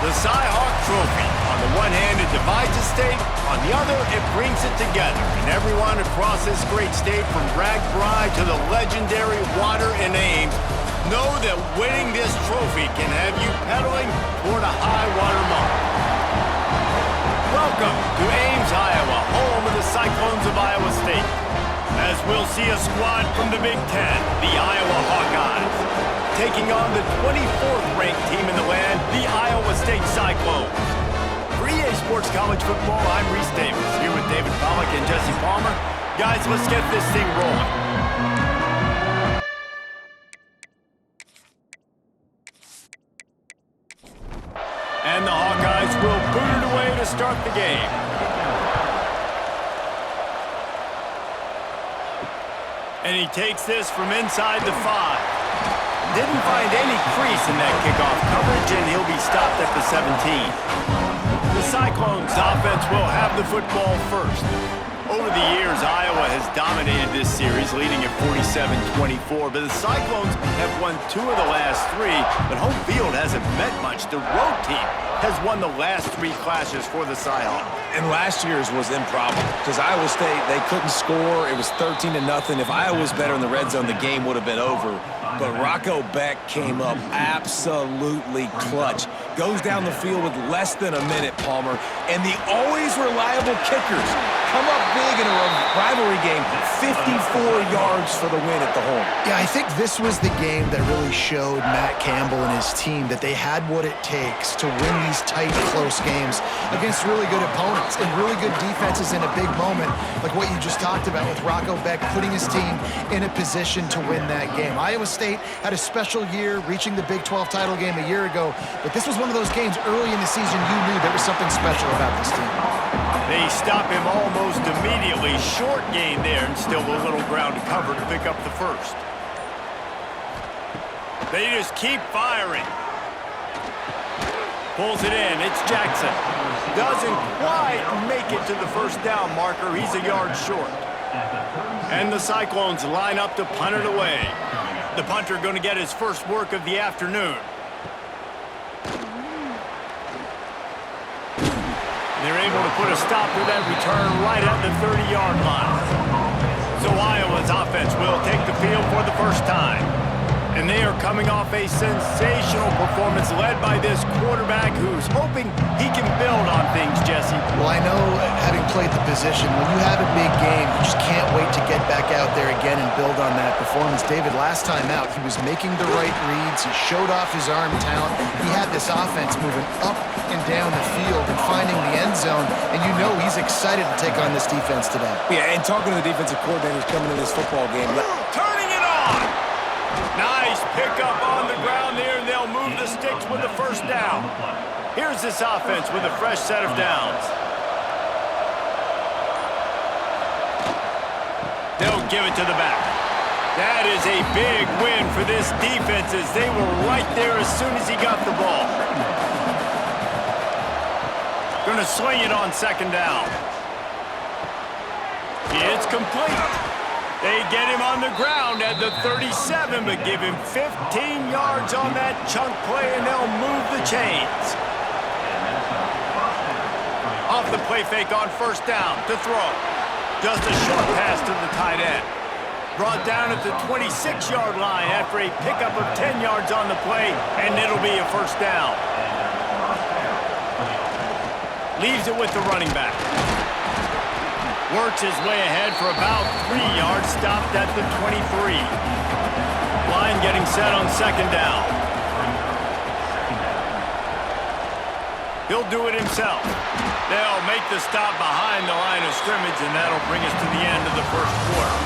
The Cy-Hawk Trophy. On the one hand, it divides a state. On the other, it brings it together. And everyone across this great state, from RAGBRAI to the legendary Water in Ames, know that winning this trophy can have you pedaling toward a high water mark. Welcome to Ames, Iowa, home of the Cyclones of Iowa State. As we'll see a squad from the Big Ten, the Iowa Hawkeyes, taking on the 24th ranked team in the land, the Iowa State Cyclones. For EA Sports College Football, I'm Reese Davis, here with David Pollack and Jesse Palmer. Guys, let's get this thing rolling. And the Hawkeyes will boot it away to start the game. And he takes this from inside the 5. Didn't find any crease in that kickoff coverage, and he'll be stopped at the 17. The Cyclones offense will have the football first. Over the years, Iowa has dominated this series, leading at 47-24, but the Cyclones have won 2 of the last 3, but home field hasn't meant much. The road team has won the last 3 clashes for the Cy-Hawks. And last year's was improbable because Iowa State, they couldn't score. It was 13-0. If Iowa was better in the red zone, the game would have been over. But Rocco Beck came up absolutely clutch. Goes down the field with less than a minute, Palmer. And the always reliable kickers come up big in a rivalry game. 54 yards for the win at the home. Yeah, I think this was the game that really showed Matt Campbell and his team that they had what it takes to win these tight, close games against really good opponents and really good defenses in a big moment, like what you just talked about with Rocco Beck putting his team in a position to win that game. Iowa State had a special year, reaching the Big 12 title game a year ago, but this was one of those games early in the season you knew there was something special about this team. They stop him almost immediately. Short gain there, and still a little ground to cover to pick up the first. They just keep firing. Pulls it in. It's Jackson. Doesn't quite make it to the first down marker. He's a yard short. And the Cyclones line up to punt it away. The punter going to get his first work of the afternoon. They're able to put a stop to that return right at the 30-yard line. So Iowa's offense will take the field for the first time. And they are coming off a sensational performance led by this quarterback who's hoping he can build on things, Jesse. Well, I know, having played the position, when you have a big game, you just can't wait to get back out there again and build on that performance. David, last time out, he was making the right reads. He showed off his arm talent. He had this offense moving up and down the field and finding the end zone, and you know he's excited to take on this defense today. Yeah, and talking to the defensive coordinators coming to this football game. Turning it on! Nice pickup on the ground there, and they'll move the sticks with the first down. Here's this offense with a fresh set of downs. They'll give it to the back. That is a big win for this defense, as they were right there as soon as he got the ball. Going to swing it on second down. It's complete. They get him on the ground at the 37, but give him 15 yards on that chunk play, and they'll move the chains. Off the play fake on first down to throw. Just a short pass to the tight end. Brought down at the 26-yard line after a pickup of 10 yards on the play, and it'll be a first down. Leaves it with the running back. Works his way ahead for about 3 yards, stopped at the 23. Line getting set on second down. He'll do it himself. They'll make the stop behind the line of scrimmage, and that'll bring us to the end of the first quarter.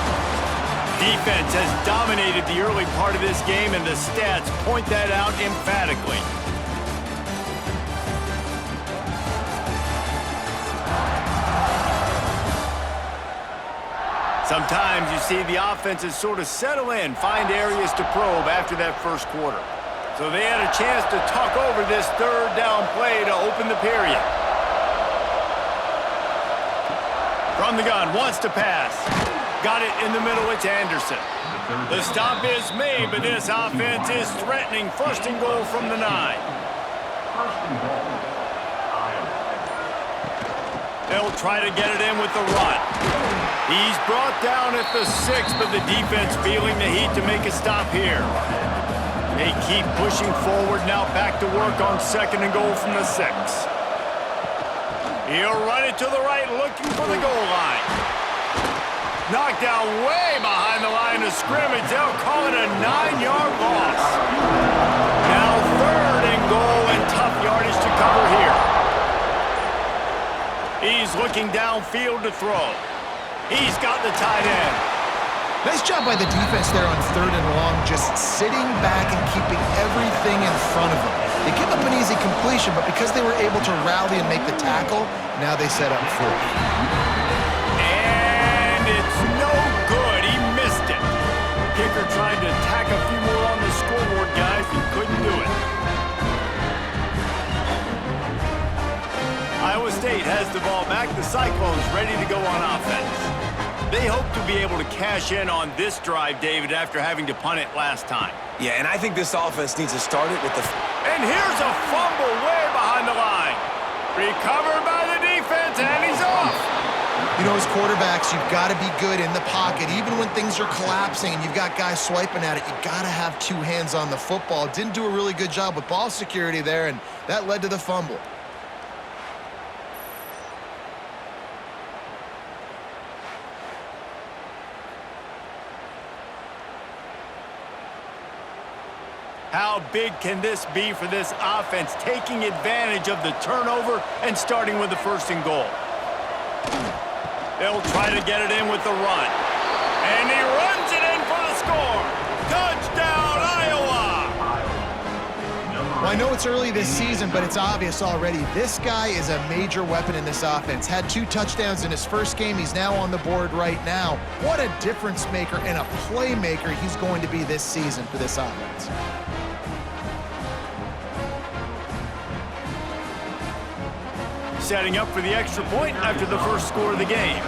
Defense has dominated the early part of this game, and the stats point that out emphatically. Sometimes you see the offenses sort of settle in, find areas to probe after that first quarter. So they had a chance to talk over this third down play to open the period. From the gun, wants to pass. Got it in the middle, it's Anderson. The stop is made, but this offense is threatening. First and goal from the 9. They'll try to get it in with the run. He's brought down at the 6, but the defense feeling the heat to make a stop here. They keep pushing forward now, back to work on 2nd and goal from the 6. He'll run it to the right, looking for the goal line. Knocked down way behind the line of scrimmage. They'll call it a 9-yard loss. Now 3rd and goal and tough yardage to cover here. He's looking downfield to throw. He's got the tight end. Nice job by the defense there on 3rd and long, just sitting back and keeping everything in front of them. They give up an easy completion, but because they were able to rally and make the tackle, now they set up 4th. And it's no good. He missed it. Kicker tried to tack a few more on the scoreboard, guys, and couldn't do it. Iowa State has the ball back. The Cyclones ready to go on offense. They hope to be able to cash in on this drive, David, after having to punt it last time. Yeah, and I think this offense needs to start it with the... And here's a fumble way behind the line. Recovered by the defense, and he's off. You know, as quarterbacks, you've got to be good in the pocket. Even when things are collapsing and you've got guys swiping at it, you've got to have 2 hands on the football. Didn't do a really good job with ball security there, and that led to the fumble. How big can this be for this offense, taking advantage of the turnover and starting with the 1st and goal? They'll try to get it in with the run. And he runs it in for the score. Touchdown, Iowa! Well, I know it's early this season, but it's obvious already. This guy is a major weapon in this offense. Had 2 touchdowns in his first game. He's now on the board right now. What a difference maker and a playmaker he's going to be this season for this offense. Setting up for the extra point after the first score of the game.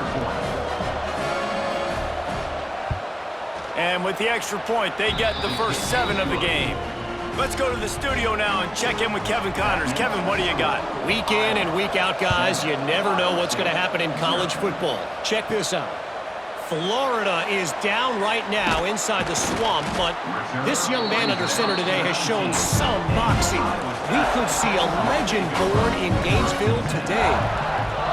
And with the extra point, they get the first 7 of the game. Let's go to the studio now and check in with Kevin Connors. Kevin, what do you got? Week in and week out, guys, you never know what's going to happen in college football. Check this out. Florida is down right now inside the swamp, but this young man under center today has shown some moxie. We could see a legend born in Gainesville today.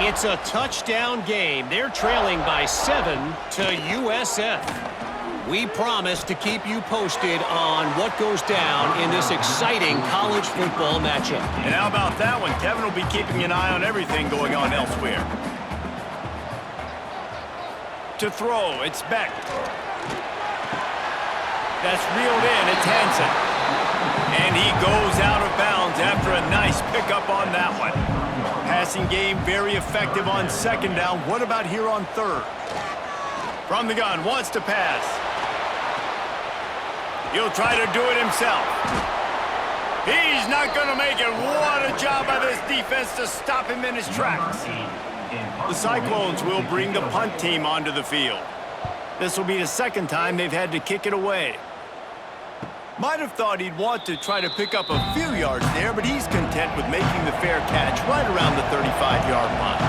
It's a touchdown game. They're trailing by 7 to USF. We promise to keep you posted on what goes down in this exciting college football matchup. And how about that one? Kevin will be keeping an eye on everything going on elsewhere. To throw, it's Beck. That's reeled in, it's Hansen. And he goes out of bounds after a nice pickup on that one. Passing game very effective on 2nd down. What about here on 3rd? From the gun, wants to pass. He'll try to do it himself. He's not going to make it. What a job by this defense to stop him in his tracks. The Cyclones will bring the punt team onto the field. This will be the 2nd time they've had to kick it away. Might have thought he'd want to try to pick up a few yards there, but he's content with making the fair catch right around the 35-yard line.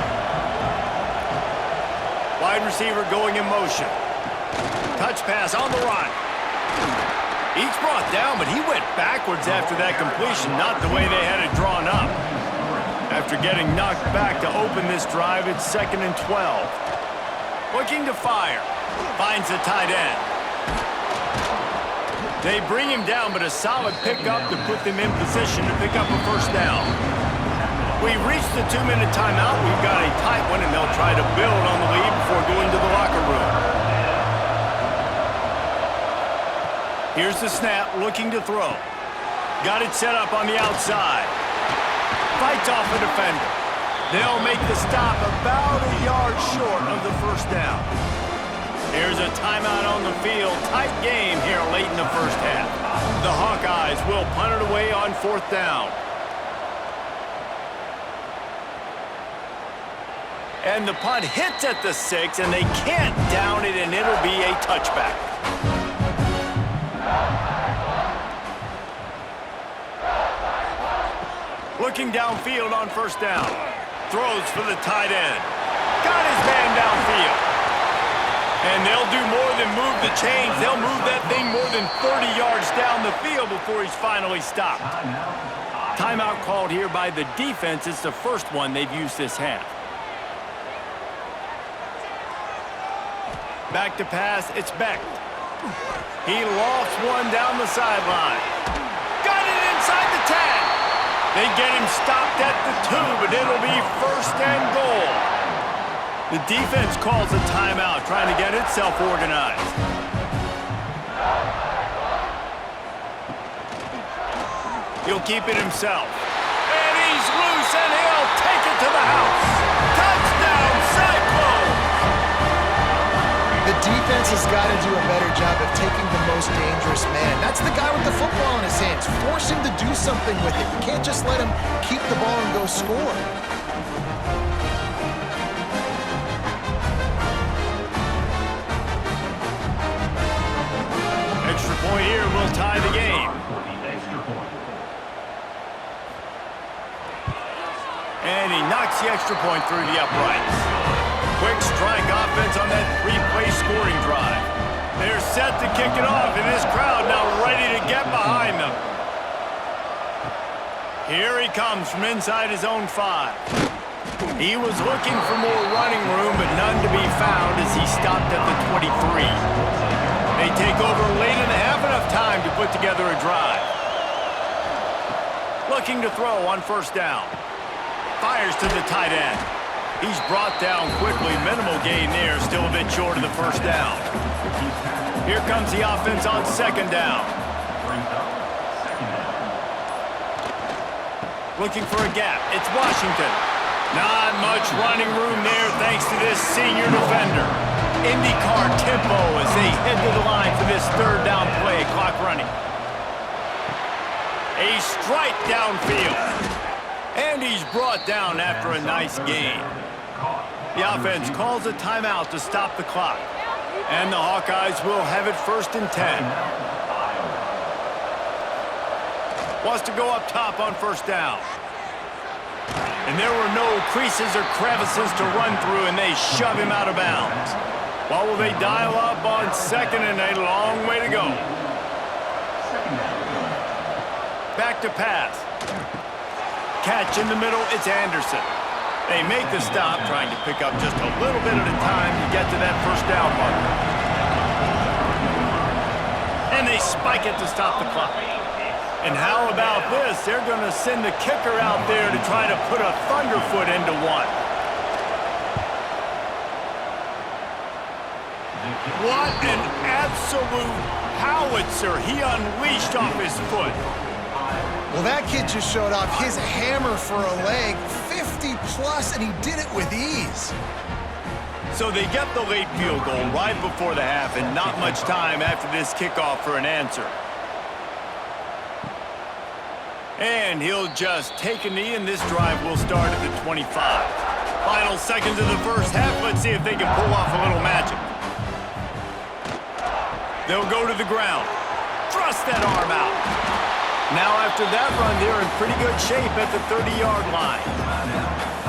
Wide receiver going in motion. Touch pass on the run. He's brought down, but he went backwards after that completion, not the way they had it drawn up. After getting knocked back to open this drive, it's 2nd and 12. Looking to fire. Finds the tight end. They bring him down, but a solid pickup to put them in position to pick up a 1st down. We've reached the 2-minute timeout. We've got a tight one, and they'll try to build on the lead before going to the locker room. Here's the snap, looking to throw. Got it set up on the outside. Fights off a defender. They'll make the stop about a yard short of the 1st down. Here's a timeout on the field. Tight game here late in the 1st half. The Hawkeyes will punt it away on 4th down. And the punt hits at the 6, and they can't down it, and it'll be a touchback. Looking downfield on 1st down. throws for the tight end. Got his man downfield. And they'll do more than move the chains. They'll move that thing more than 30 yards down the field before he's finally stopped. Timeout called here by the defense. It's the first one they've used this half. Back to pass, it's Beck. He lofts one down the sideline. Got it inside the 10. They get him stopped at the 2, but it'll be first and goal. The defense calls a timeout, trying to get itself organized. He'll keep it himself. And he's loose, and he'll take it to the house. Touchdown, Cyclones! The defense has got to do a better job of taking the most dangerous man. That's the guy with the football in his hands. Force him to do something with it. You can't just let him keep the ball and go score. Extra point here will tie the game. And he knocks the extra point through the uprights. Quick strike offense on that three-play scoring drive. They're set to kick it off, and this crowd now ready to get behind them. Here he comes from inside his own 5. He was looking for more running room, but none to be found as he stopped at the 23. They take over late in the half, enough time to put together a drive. Looking to throw on first down. Fires to the tight end. He's brought down quickly. Minimal gain there. Still a bit short of the first down. Here comes the offense on second down. Looking for a gap. It's Washington. Not much running room there thanks to this senior defender. IndyCar tempo as they head to the line for this third down play. Clock running. A strike downfield. And he's brought down after a nice gain. The offense calls a timeout to stop the clock. And the Hawkeyes will have it first and 10. Wants to go up top on first down. And there were no creases or crevices to run through, and they shove him out of bounds. What will they dial up on second, and a long way to go. Back to pass. Catch in the middle, it's Anderson. They make the stop, trying to pick up just a little bit at a time to get to that first down marker. And they spike it to stop the clock. And how about this? They're going to send the kicker out there to try to put a thunderfoot into one. What an absolute howitzer he unleashed off his foot. Well, that kid just showed off his hammer for a leg, 50-plus, and he did it with ease. So they get the late field goal right before the half, and not much time after this kickoff for an answer. And he'll just take a knee, and this drive will start at the 25. Final seconds of the first half. Let's see if they can pull off a little magic. They'll go to the ground. Thrust that arm out. Now after that run, they're in pretty good shape at the 30-yard line.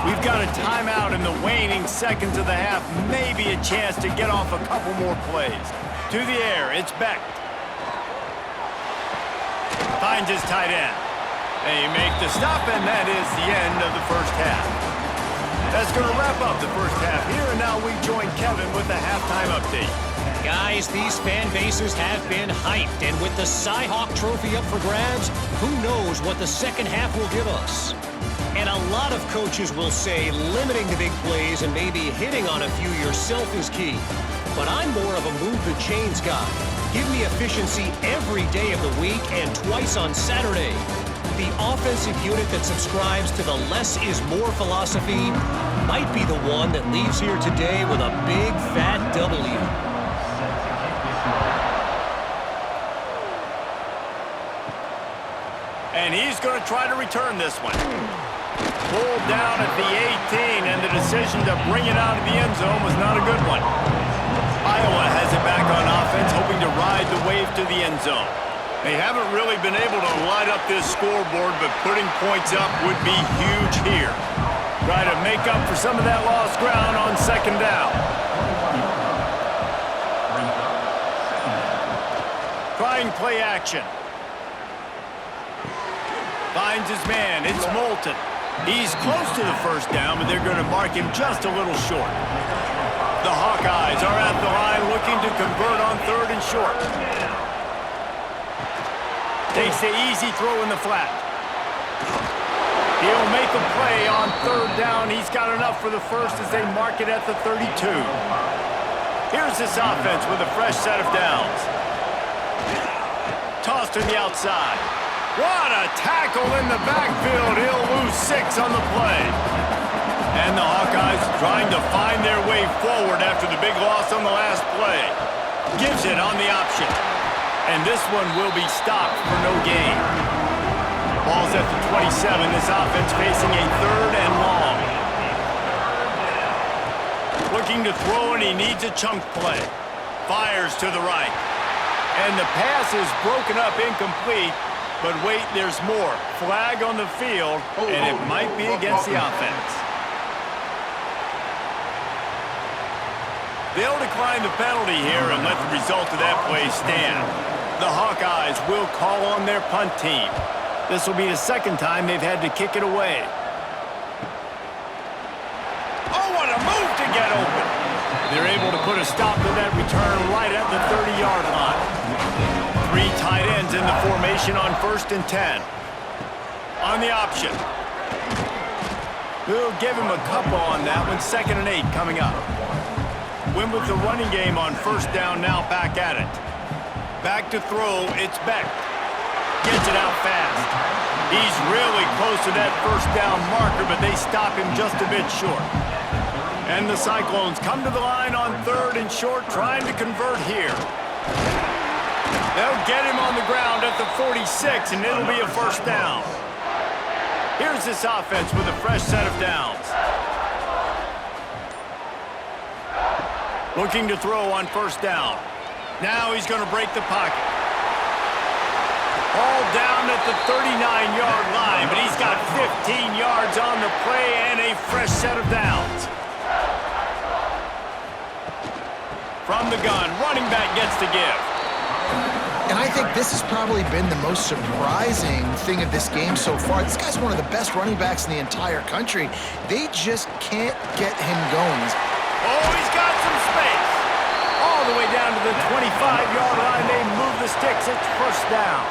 We've got a timeout in the waning seconds of the half. Maybe a chance to get off a couple more plays. To the air, it's Beck. Finds his tight end. They make the stop, and that is the end of the first half. That's going to wrap up the first half here, and now we join Kevin with the halftime update. Guys, these fan bases have been hyped, and with the Cy-Hawk Trophy up for grabs, who knows what the second half will give us. And a lot of coaches will say limiting the big plays and maybe hitting on a few yourself is key. But I'm more of a move the chains guy. Give me efficiency every day of the week and twice on Saturday. The offensive unit that subscribes to the less is more philosophy might be the one that leaves here today with a big fat W. And he's going to try to return this one. Pulled down at the 18, and the decision to bring it out of the end zone was not a good one. Iowa has it back on offense, hoping to ride the wave to the end zone. They haven't really been able to light up this scoreboard, but putting points up would be huge here. Try to make up for some of that lost ground on second down. Trying play action. Finds his man. It's Moulton. He's close to the first down, but they're going to mark him just a little short. The Hawkeyes are at the line looking to convert on third and short. Takes the easy throw in the flat. He'll make a play on third down. He's got enough for the first as they mark it at the 32. Here's this offense with a fresh set of downs. Tossed to the outside. What a tackle in the backfield. He'll lose 6 on the play. And the Hawkeyes trying to find their way forward after the big loss on the last play. Gives it on the option. And this one will be stopped for no gain. Ball's at the 27. This offense facing a third and long. Looking to throw, and he needs a chunk play. Fires to the right. And the pass is broken up incomplete. But wait, there's more. Flag on the field, and it might be against the offense. They'll decline the penalty here and let the result of that play stand. The Hawkeyes will call on their punt team. This will be the second time they've had to kick it away. Oh, what a move to get open. They're able to put a stop to that return right at the 30-yard line. 3 tight ends in the formation on 1st and 10. On the option. We'll give him a couple on that one. 2nd and 8 coming up. Win with the running game on 1st down, now back at it. Back to throw, it's Beck. Gets it out fast. He's really close to that 1st down marker, but they stop him just a bit short. And the Cyclones come to the line on 3rd and short, trying to convert here. They'll get him on the ground at the 46, and it'll be a 1st down. Here's this offense with a fresh set of downs. Looking to throw on 1st down. Now he's going to break the pocket. All down at the 39-yard line, but he's got 15 yards on the play and a fresh set of downs. From the gun, running back gets to give. And I think this has probably been the most surprising thing of this game so far. This guy's one of the best running backs in the entire country. They just can't get him going. Oh, he's got some space. All the way down to the 25-yard line. They move the sticks. It's 1st down.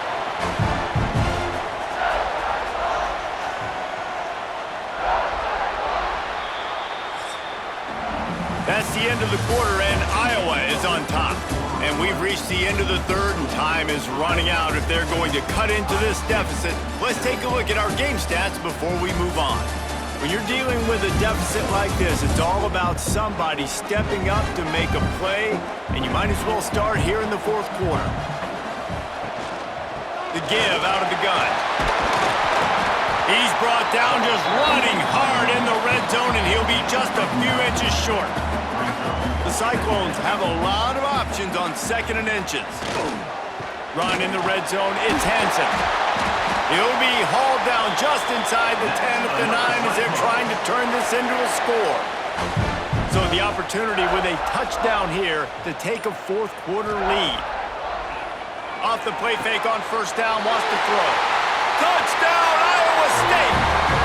That's the end of the quarter, and Iowa is on top. And we've reached the end of the 3rd, and time is running out if they're going to cut into this deficit. Let's take a look at our game stats before we move on. When you're dealing with a deficit like this, it's all about somebody stepping up to make a play, and you might as well start here in the 4th quarter. The give out of the gun. He's brought down just running hard in the red zone, and he'll be just a few inches short. The Cyclones have a lot of options on 2nd and inches. Run in the red zone, it's Hansen. He'll be hauled down just inside the 10 at the 9 as they're trying to turn this into a score. So the opportunity with a touchdown here to take a 4th quarter lead. Off the play fake on 1st down, wants to throw. Touchdown, Iowa State!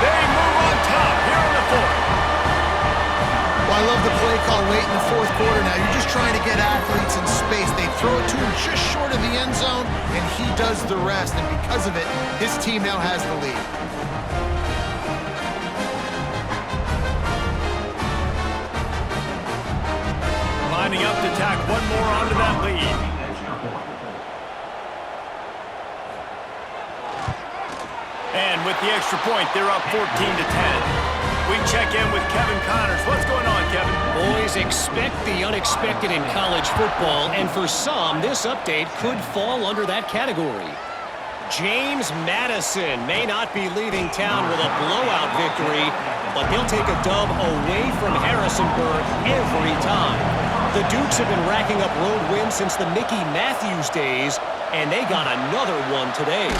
They move on top here in the 4th. Well, I love the play call late in the 4th quarter. Now you're just trying to get athletes in space. They throw it to him just short of the end zone, and he does the rest. And because of it, his team now has the lead. Lining up to tack one more onto that lead. And with the extra point, they're up 14-10. We check in with Kevin Connors. What's going on, Kevin? Boys, expect the unexpected in college football, and for some, this update could fall under that category. James Madison may not be leaving town with a blowout victory, but he'll take a dub away from Harrisonburg every time. The Dukes have been racking up road wins since the Mickey Matthews days, and they got another one today.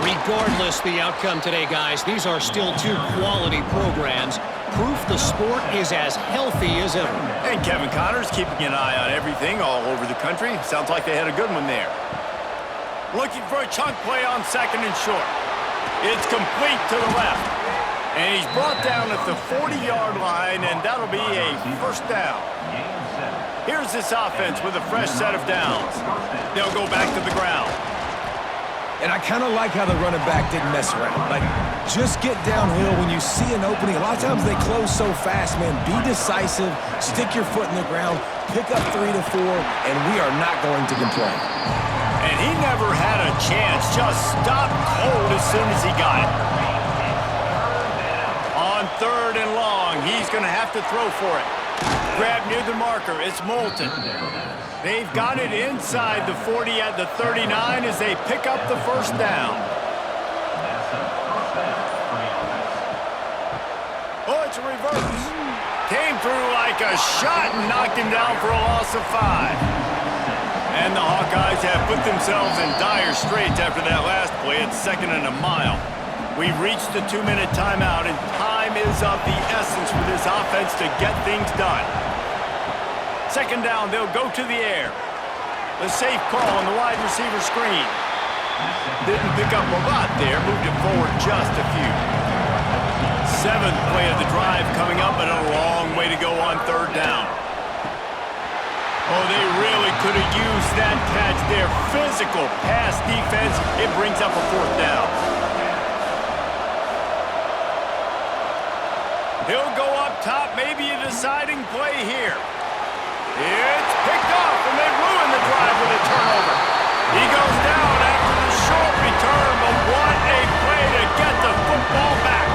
Regardless the outcome today, guys, these are still two quality programs. Proof the sport is as healthy as ever. And Kevin Connor's keeping an eye on everything all over the country. Sounds like they had a good one there. Looking for a chunk play on second and short. It's complete to the left. And he's brought down at the 40-yard line, and that'll be a first down. Here's this offense with a fresh set of downs. They'll go back to the ground. And I kind of like how the running back didn't mess around. Like, just get downhill when you see an opening. A lot of times they close so fast, man. Be decisive, stick your foot in the ground, pick up 3 to 4, and we are not going to complain. And he never had a chance. Just stopped cold as soon as he got it. On 3rd and long, he's going to have to throw for it. Grab near the marker. It's Moulton. They've got it inside the 40 at the 39 as they pick up the first down. Oh, it's a reverse. Came through like a shot and knocked him down for a loss of 5. And the Hawkeyes have put themselves in dire straits after that last play. It's 2nd and a mile. We've reached the 2-minute timeout, and time is of the essence for this offense to get things done. 2nd down, they'll go to the air. The safe call on the wide receiver screen. Didn't pick up a lot there, moved it forward just a few. 7th play of the drive coming up, and a long way to go on 3rd down. Oh, they really could have used that catch there. Physical pass defense, it brings up a 4th down. He'll go up top, maybe a deciding play here. It's picked off, and they ruin the drive with a turnover. He goes down after the short return, but what a play to get the football back.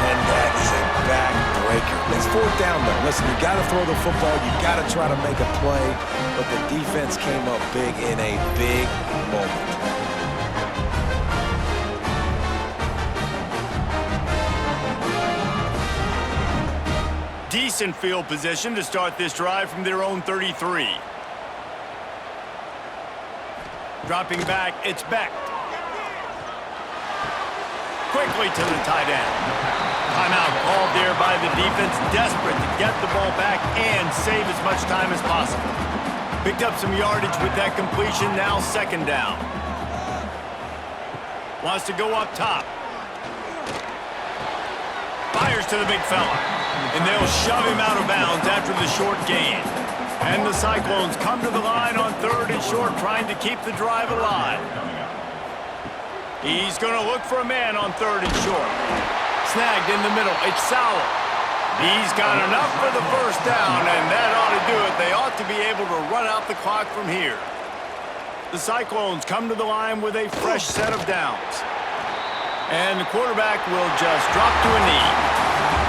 And that is a backbreaker. It's 4th down, though. Listen, you got to throw the football. You got to try to make a play, but the defense came up big in a big moment. Decent field position to start this drive from their own 33. Dropping back, it's Beck. Quickly to the tight end. Timeout called there by the defense, desperate to get the ball back and save as much time as possible. Picked up some yardage with that completion, now 2nd down. Wants to go up top. Fires to the big fella. And they'll shove him out of bounds after the short gain. And the Cyclones come to the line on 3rd and short, trying to keep the drive alive. He's going to look for a man on 3rd and short. Snagged in the middle. It's Sauer. He's got enough for the first down, and that ought to do it. They ought to be able to run out the clock from here. The Cyclones come to the line with a fresh set of downs. And the quarterback will just drop to a knee.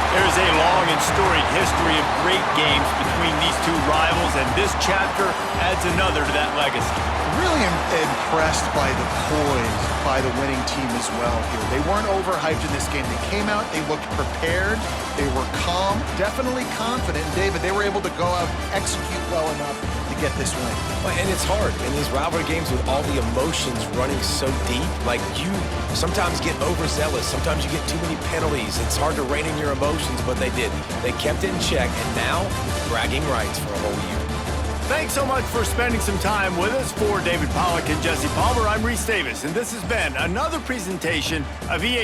There's a long and storied history of great games between these two rivals, and this chapter adds another to that legacy. Really impressed by the poise by the winning team as well here. They weren't overhyped in this game. They came out, they looked prepared, they were calm, definitely confident. And David, they were able to go out, execute well enough to get this win. And it's hard in these rivalry games with all the emotions running so deep. Like, you sometimes get overzealous. Sometimes you get too many penalties. It's hard to rein in your emotions, but they did. They kept it in check, and now bragging rights for a whole year. Thanks so much for spending some time with us. For David Pollack and Jesse Palmer, I'm Reese Davis, and this has been another presentation of EA